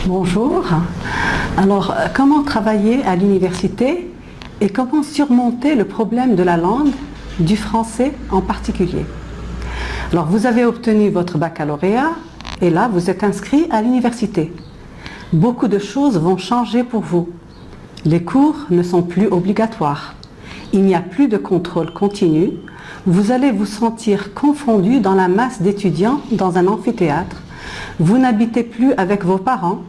Bonjour. Alors, comment travailler à l'université et comment surmonter le problème de la langue, du français en particulier? Alors, vous avez obtenu votre baccalauréat et là, vous êtes inscrit à l'université. Beaucoup de choses vont changer pour vous. Les cours ne sont plus obligatoires. Il n'y a plus de contrôle continu. Vous allez vous sentir confondu dans la masse d'étudiants dans un amphithéâtre. Vous n'habitez plus avec vos parents,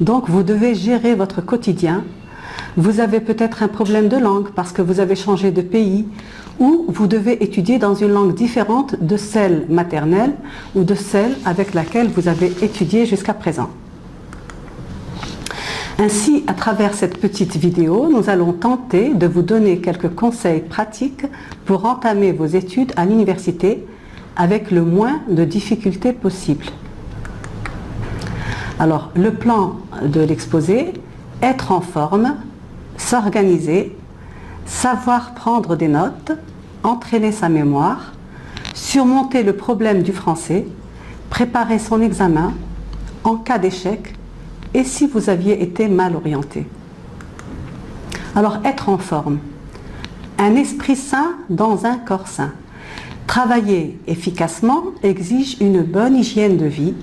donc vous devez gérer votre quotidien. Vous avez peut-être un problème de langue parce que vous avez changé de pays ou vous devez étudier dans une langue différente de celle maternelle ou de celle avec laquelle vous avez étudié jusqu'à présent. Ainsi, à travers cette petite vidéo, nous allons tenter de vous donner quelques conseils pratiques pour entamer vos études à l'université avec le moins de difficultés possible. Alors, le plan de l'exposé, être en forme, s'organiser, savoir prendre des notes, entraîner sa mémoire, surmonter le problème du français, préparer son examen en cas d'échec et si vous aviez été mal orienté. Alors, être en forme. Un esprit sain dans un corps sain. Travailler efficacement exige une bonne hygiène de vie.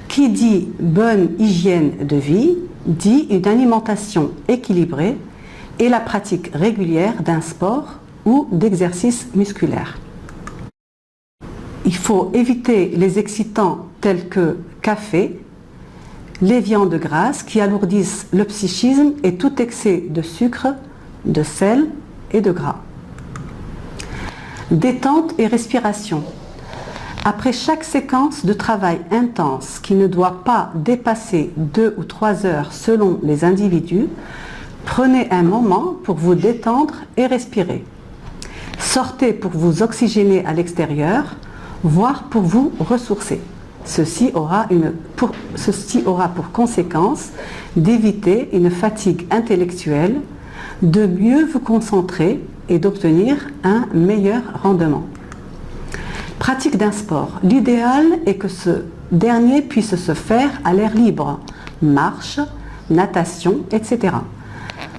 Qui dit bonne hygiène de vie, dit une alimentation équilibrée et la pratique régulière d'un sport ou d'exercice musculaire. Il faut éviter les excitants tels que café, les viandes grasses qui alourdissent le psychisme et tout excès de sucre, de sel et de gras. Détente et respiration. Après chaque séquence de travail intense qui ne doit pas dépasser 2 ou 3 heures selon les individus, prenez un moment pour vous détendre et respirer. Sortez pour vous oxygéner à l'extérieur, voire pour vous ressourcer. Ceci aura pour conséquence d'éviter une fatigue intellectuelle, de mieux vous concentrer et d'obtenir un meilleur rendement. Pratique d'un sport. L'idéal est que ce dernier puisse se faire à l'air libre, marche, natation, etc.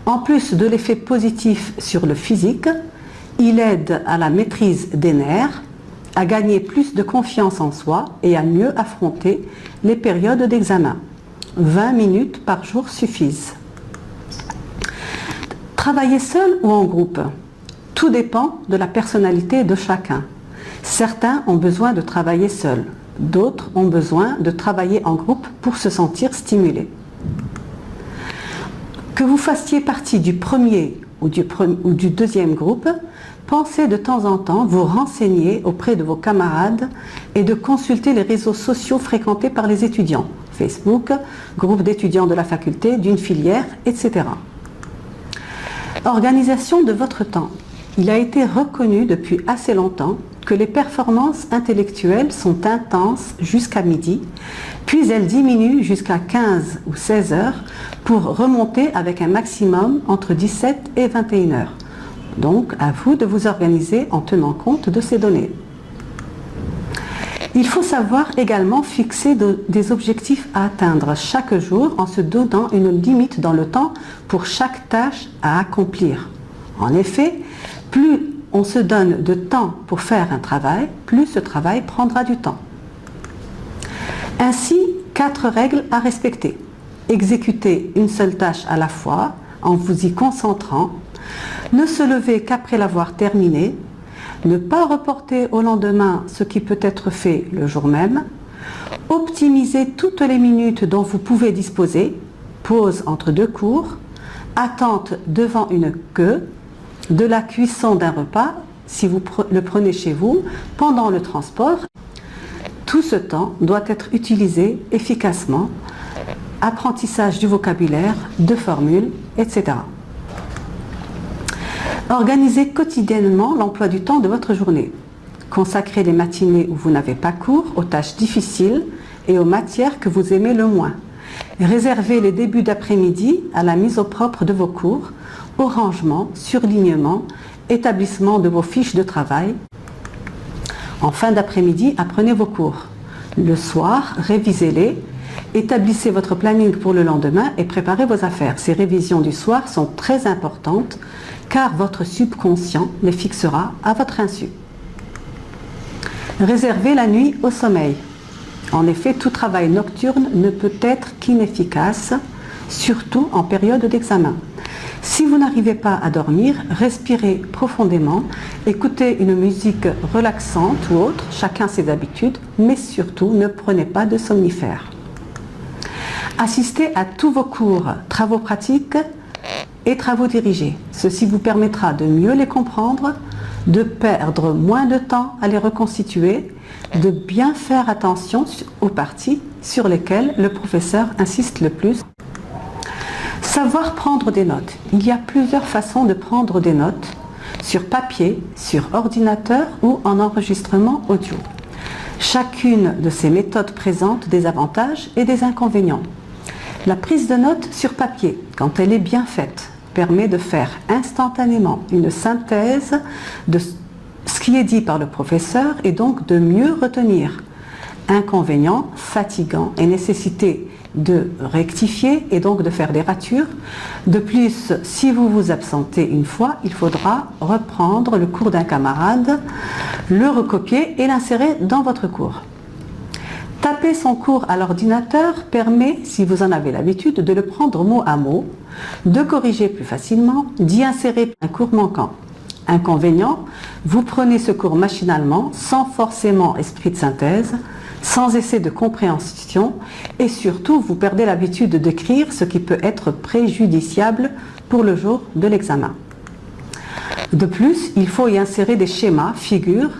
En plus de l'effet positif sur le physique, il aide à la maîtrise des nerfs, à gagner plus de confiance en soi et à mieux affronter les périodes d'examen. 20 minutes par jour suffisent. Travailler seul ou en groupe? Tout dépend de la personnalité de chacun. Certains ont besoin de travailler seuls, d'autres ont besoin de travailler en groupe pour se sentir stimulés. Que vous fassiez partie du premier ou du deuxième groupe, pensez de temps en temps vous renseigner auprès de vos camarades et de consulter les réseaux sociaux fréquentés par les étudiants, Facebook, groupe d'étudiants de la faculté, d'une filière, etc. Organisation de votre temps. Il a été reconnu depuis assez longtemps que les performances intellectuelles sont intenses jusqu'à midi, puis elles diminuent jusqu'à 15 ou 16 heures pour remonter avec un maximum entre 17 et 21 heures. Donc, à vous de vous organiser en tenant compte de ces données. Il faut savoir également fixer des objectifs à atteindre chaque jour en se donnant une limite dans le temps pour chaque tâche à accomplir. En effet, plus on se donne de temps pour faire un travail, plus ce travail prendra du temps. Ainsi, 4 règles à respecter. Exécuter une seule tâche à la fois en vous y concentrant. Ne se lever qu'après l'avoir terminée. Ne pas reporter au lendemain ce qui peut être fait le jour même. Optimiser toutes les minutes dont vous pouvez disposer. Pause entre 2 cours. Attente devant une queue. De la cuisson d'un repas, si vous le prenez chez vous, pendant le transport. Tout ce temps doit être utilisé efficacement. Apprentissage du vocabulaire, de formules, etc. Organisez quotidiennement l'emploi du temps de votre journée. Consacrez les matinées où vous n'avez pas cours aux tâches difficiles et aux matières que vous aimez le moins. Réservez les débuts d'après-midi à la mise au propre de vos cours, au rangement, surlignement, établissement de vos fiches de travail. En fin d'après-midi, apprenez vos cours. Le soir, révisez-les Établissez votre planning pour le lendemain et préparez vos affaires. Ces révisions du soir sont très importantes car votre subconscient les fixera à votre insu. Réservez la nuit au sommeil. En effet, tout travail nocturne ne peut être qu'inefficace, surtout en période d'examen. Si vous n'arrivez pas à dormir, respirez profondément, écoutez une musique relaxante ou autre, chacun ses habitudes, mais surtout ne prenez pas de somnifères. Assistez à tous vos cours, travaux pratiques et travaux dirigés. Ceci vous permettra de mieux les comprendre, de perdre moins de temps à les reconstituer, de bien faire attention aux parties sur lesquelles le professeur insiste le plus. Savoir prendre des notes. Il y a plusieurs façons de prendre des notes, sur papier, sur ordinateur ou en enregistrement audio. Chacune de ces méthodes présente des avantages et des inconvénients. La prise de notes sur papier, quand elle est bien faite, permet de faire instantanément une synthèse de ce qui est dit par le professeur et donc de mieux retenir. Inconvénient, fatigant et nécessité de rectifier et donc de faire des ratures. De plus, si vous vous absentez une fois, il faudra reprendre le cours d'un camarade, le recopier et l'insérer dans votre cours. Taper son cours à l'ordinateur permet, si vous en avez l'habitude, de le prendre mot à mot, de corriger plus facilement, d'y insérer un cours manquant. Inconvénient, vous prenez ce cours machinalement, sans forcément esprit de synthèse, sans essai de compréhension et surtout vous perdez l'habitude d'écrire, ce qui peut être préjudiciable pour le jour de l'examen. De plus, il faut y insérer des schémas, figures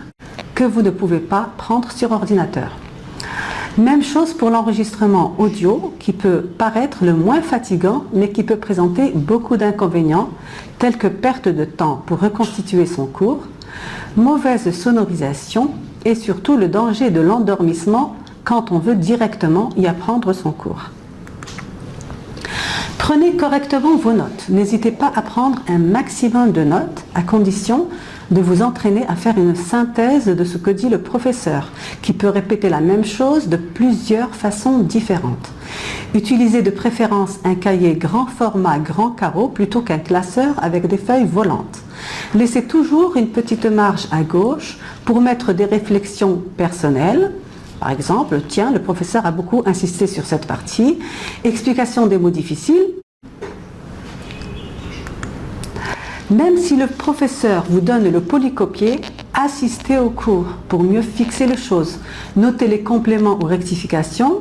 que vous ne pouvez pas prendre sur ordinateur. Même chose pour l'enregistrement audio qui peut paraître le moins fatigant mais qui peut présenter beaucoup d'inconvénients tels que perte de temps pour reconstituer son cours, mauvaise sonorisation et surtout le danger de l'endormissement quand on veut directement y apprendre son cours. Prenez correctement vos notes. N'hésitez pas à prendre un maximum de notes à condition de vous entraîner à faire une synthèse de ce que dit le professeur, qui peut répéter la même chose de plusieurs façons différentes. Utilisez de préférence un cahier grand format, grand carreau, plutôt qu'un classeur avec des feuilles volantes. Laissez toujours une petite marge à gauche pour mettre des réflexions personnelles. Par exemple, tiens, le professeur a beaucoup insisté sur cette partie. Explication des mots difficiles. Même si le professeur vous donne le polycopier, assistez au cours pour mieux fixer les choses. Notez les compléments ou rectifications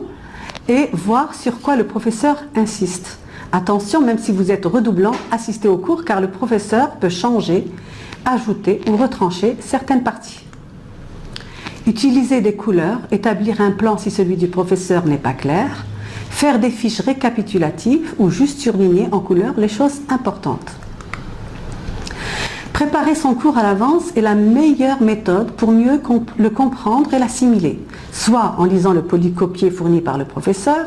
et voir sur quoi le professeur insiste. Attention, même si vous êtes redoublant, assistez au cours car le professeur peut changer, ajouter ou retrancher certaines parties. Utilisez des couleurs, établir un plan si celui du professeur n'est pas clair, faire des fiches récapitulatives ou juste surligner en couleur les choses importantes. Préparer son cours à l'avance est la meilleure méthode pour mieux le comprendre et l'assimiler, soit en lisant le polycopier fourni par le professeur,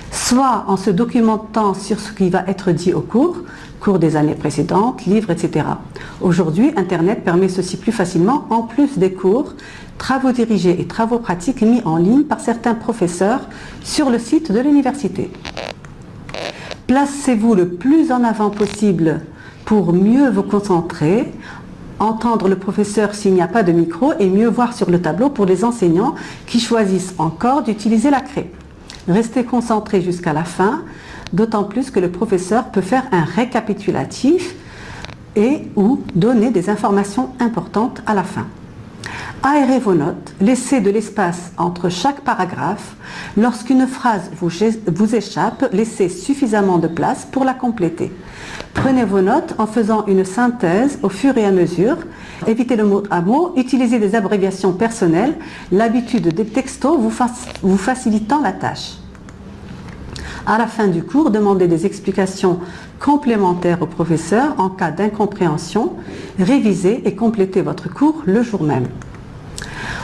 soit en se documentant sur ce qui va être dit au cours des années précédentes, livres, etc. Aujourd'hui, Internet permet ceci plus facilement, en plus des cours, travaux dirigés et travaux pratiques mis en ligne par certains professeurs sur le site de l'université. Placez-vous le plus en avant possible pour mieux vous concentrer, entendre le professeur s'il n'y a pas de micro et mieux voir sur le tableau pour les enseignants qui choisissent encore d'utiliser la craie. Restez concentré jusqu'à la fin, d'autant plus que le professeur peut faire un récapitulatif et ou donner des informations importantes à la fin. Aérez vos notes, laissez de l'espace entre chaque paragraphe. Lorsqu'une phrase vous échappe, laissez suffisamment de place pour la compléter. Prenez vos notes en faisant une synthèse au fur et à mesure. Évitez le mot à mot, utilisez des abréviations personnelles, l'habitude des textos vous facilitant la tâche. À la fin du cours, demandez des explications complémentaires au professeur en cas d'incompréhension. Révisez et complétez votre cours le jour même.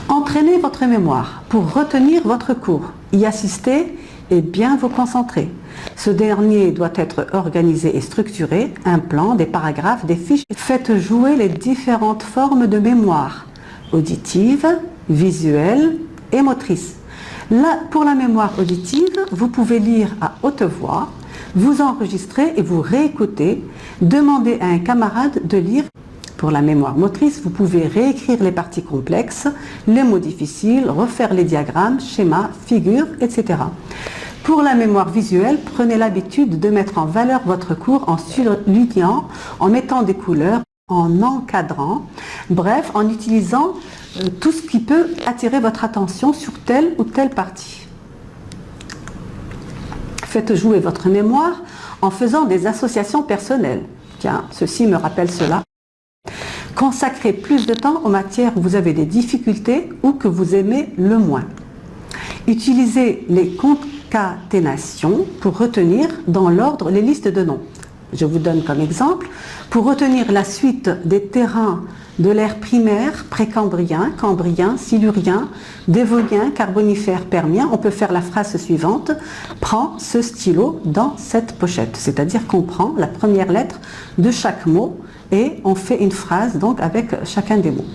Entraînez votre mémoire pour retenir votre cours, y assister et bien vous concentrer. Ce dernier doit être organisé et structuré, un plan, des paragraphes, des fiches. Faites jouer les différentes formes de mémoire, auditive, visuelle et motrice. Là, pour la mémoire auditive, vous pouvez lire à haute voix, vous enregistrer et vous réécouter, demander à un camarade de lire. Pour la mémoire motrice, vous pouvez réécrire les parties complexes, les mots difficiles, refaire les diagrammes, schémas, figures, etc. Pour la mémoire visuelle, prenez l'habitude de mettre en valeur votre cours en surlignant, en mettant des couleurs, en encadrant, bref, en utilisant tout ce qui peut attirer votre attention sur telle ou telle partie. Faites jouer votre mémoire en faisant des associations personnelles. Tiens, ceci me rappelle cela. Consacrez plus de temps aux matières où vous avez des difficultés ou que vous aimez le moins. Utilisez les concaténations pour retenir dans l'ordre les listes de noms. Je vous donne comme exemple, pour retenir la suite des terrains de l'ère primaire, précambrien, cambrien, silurien, dévonien, carbonifère, permien, on peut faire la phrase suivante: prends ce stylo dans cette pochette. C'est-à-dire qu'on prend la première lettre de chaque mot et on fait une phrase donc avec chacun des mots.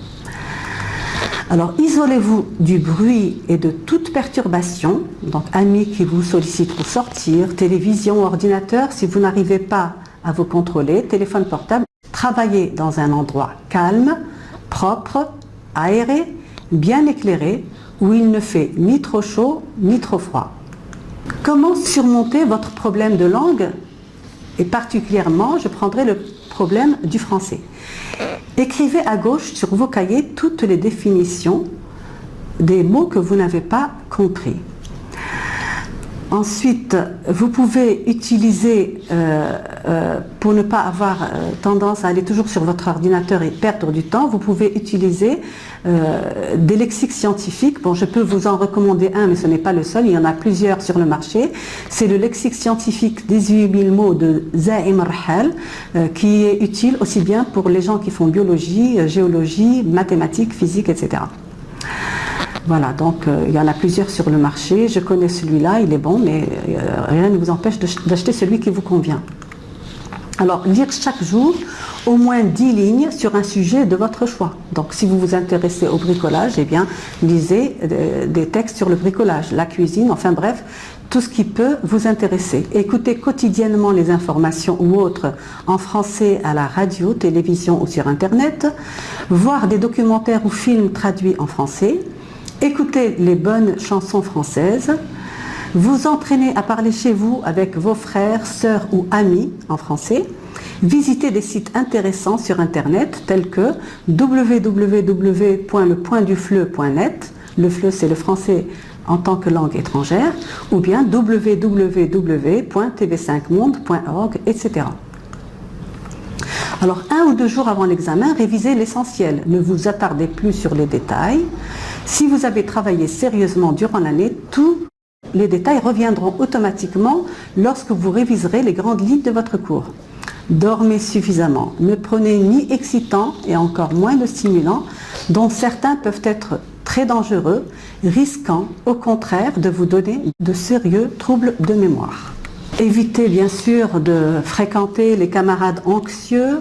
Alors, isolez-vous du bruit et de toute perturbation, donc amis qui vous sollicitent pour sortir, télévision, ordinateur, si vous n'arrivez pas à vous contrôler, téléphone portable. Travaillez dans un endroit calme, propre, aéré, bien éclairé, où il ne fait ni trop chaud ni trop froid. Comment surmonter votre problème de langue? Et particulièrement, je prendrai le problème du français. Écrivez à gauche sur vos cahiers toutes les définitions des mots que vous n'avez pas compris. Ensuite, vous pouvez utiliser, pour ne pas avoir tendance à aller toujours sur votre ordinateur et perdre du temps, vous pouvez utiliser des lexiques scientifiques. Bon, je peux vous en recommander un, mais ce n'est pas le seul, il y en a plusieurs sur le marché. C'est le lexique scientifique 18 000 mots de Zaim Rahal, qui est utile aussi bien pour les gens qui font biologie, géologie, mathématiques, physique, etc. Voilà, donc il y en a plusieurs sur le marché. Je connais celui-là, il est bon, mais rien ne vous empêche d'acheter celui qui vous convient. Alors, lire chaque jour au moins 10 lignes sur un sujet de votre choix. Donc, si vous vous intéressez au bricolage, eh bien, lisez des textes sur le bricolage, la cuisine, enfin bref, tout ce qui peut vous intéresser. Écoutez quotidiennement les informations ou autres en français à la radio, télévision ou sur Internet. Voir des documentaires ou films traduits en français. Écoutez les bonnes chansons françaises, vous entraînez à parler chez vous avec vos frères, sœurs ou amis en français, visitez des sites intéressants sur Internet tels que www.lepointdufleu.net, le FLE c'est le français en tant que langue étrangère, ou bien www.tv5monde.org, etc. Alors, 1 ou 2 jours avant l'examen, révisez l'essentiel. Ne vous attardez plus sur les détails. Si vous avez travaillé sérieusement durant l'année, tous les détails reviendront automatiquement lorsque vous réviserez les grandes lignes de votre cours. Dormez suffisamment. Ne prenez ni excitant et encore moins de stimulants, dont certains peuvent être très dangereux, risquant au contraire de vous donner de sérieux troubles de mémoire. Évitez bien sûr de fréquenter les camarades anxieux,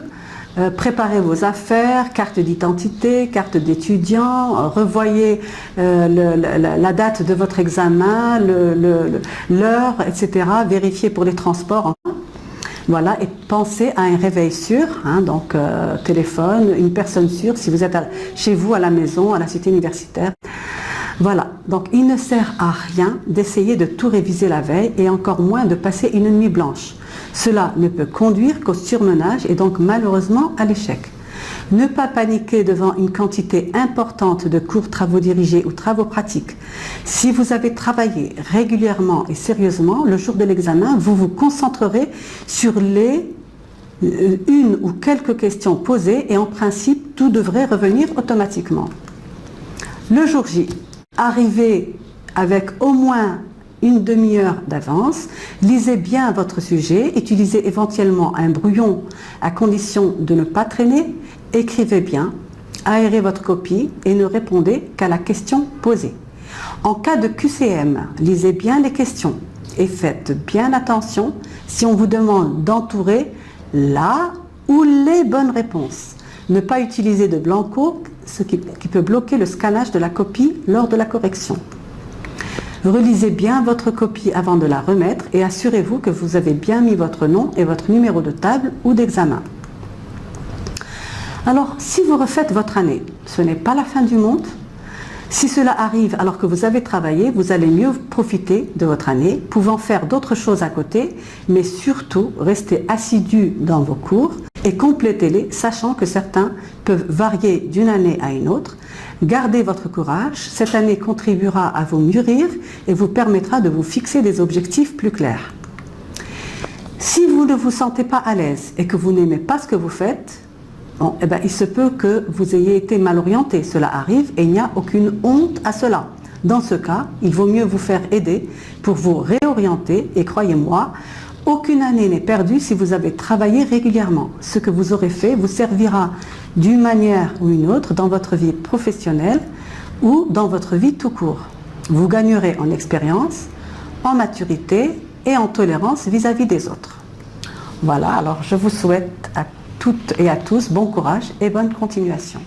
préparez vos affaires, carte d'identité, carte d'étudiant, revoyez la date de votre examen, l'heure, etc. Vérifiez pour les transports. Voilà, et pensez à un réveil sûr, hein, donc téléphone, une personne sûre si vous êtes chez vous, à la maison, à la cité universitaire. Voilà, donc il ne sert à rien d'essayer de tout réviser la veille et encore moins de passer une nuit blanche. Cela ne peut conduire qu'au surmenage et donc malheureusement à l'échec. Ne pas paniquer devant une quantité importante de cours travaux dirigés ou travaux pratiques. Si vous avez travaillé régulièrement et sérieusement, le jour de l'examen, vous vous concentrerez sur une ou quelques questions posées et en principe, tout devrait revenir automatiquement. Le jour J, arrivez avec au moins une demi-heure d'avance, lisez bien votre sujet, utilisez éventuellement un brouillon à condition de ne pas traîner, écrivez bien, aérez votre copie et ne répondez qu'à la question posée. En cas de QCM, lisez bien les questions et faites bien attention si on vous demande d'entourer la ou les bonnes réponses. Ne pas utiliser de blanco, ce qui peut bloquer le scannage de la copie lors de la correction. Relisez bien votre copie avant de la remettre et assurez-vous que vous avez bien mis votre nom et votre numéro de table ou d'examen. Alors, si vous refaites votre année, ce n'est pas la fin du monde. Si cela arrive alors que vous avez travaillé, vous allez mieux profiter de votre année, pouvant faire d'autres choses à côté, mais surtout rester assidu dans vos cours et complétez-les, sachant que certains peuvent varier d'une année à une autre. Gardez votre courage, cette année contribuera à vous mûrir et vous permettra de vous fixer des objectifs plus clairs. Si vous ne vous sentez pas à l'aise et que vous n'aimez pas ce que vous faites, bon, il se peut que vous ayez été mal orienté, cela arrive et il n'y a aucune honte à cela. Dans ce cas, il vaut mieux vous faire aider pour vous réorienter et croyez-moi, aucune année n'est perdue si vous avez travaillé régulièrement. Ce que vous aurez fait vous servira d'une manière ou une autre dans votre vie professionnelle ou dans votre vie tout court. Vous gagnerez en expérience, en maturité et en tolérance vis-à-vis des autres. Voilà, alors je vous souhaite à toutes et à tous bon courage et bonne continuation.